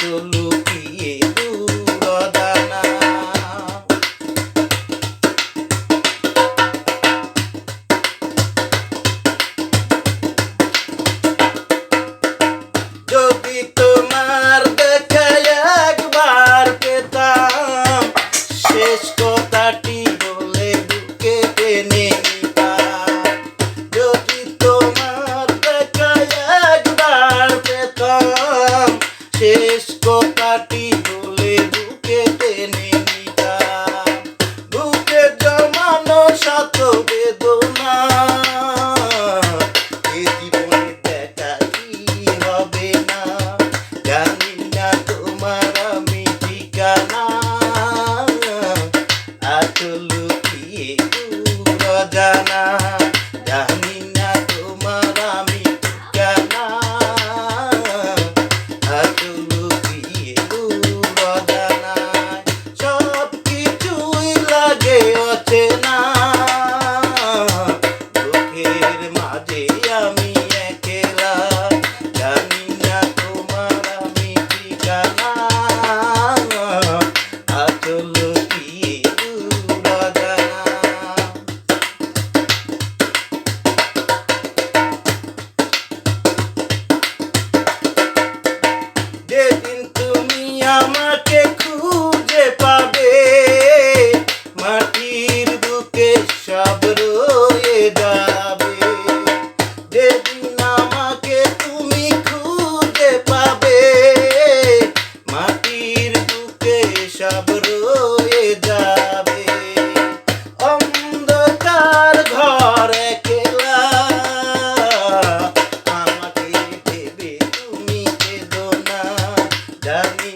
আছো লুকিয়ে দূর অজানা। যদি তোমার দেখা একবার পেতাম, শেষ কথাটি বলে বুকে টেনে নিতাম। যদি তোমার দেখা একবার পেতাম, শেষ কথাটি বলে বুকে টেনে নিতাম। বুকে জমানো শত বেদনা এ জীবনে দেখা কি হবে না। জানি না তোমার আমি ঠিকানা, আছো লুকিয়ে দূর অজানা। জানি না তোমার আমি ঠিকানা, আছো লুকিয়ে দূর অজানা। সব কিছুই লাগে অচেনা, দুঃখের মাঝে আমি একলা। জানি না তোমার আমি ঠিকানা, আছো লুকিয়ে দূর অজানা। যেদিন তুমি আমাকে খুঁজে পাবে, মাটির বুকে সব রয়ে যাবে। যেদিন আমাকে তুমি খুঁজে পাবে, মাটির বুকে সব রয়ে যাবে। অন্ধকার ঘর একলা, আমাকে ভেবে তুমি কেঁদো না। জানি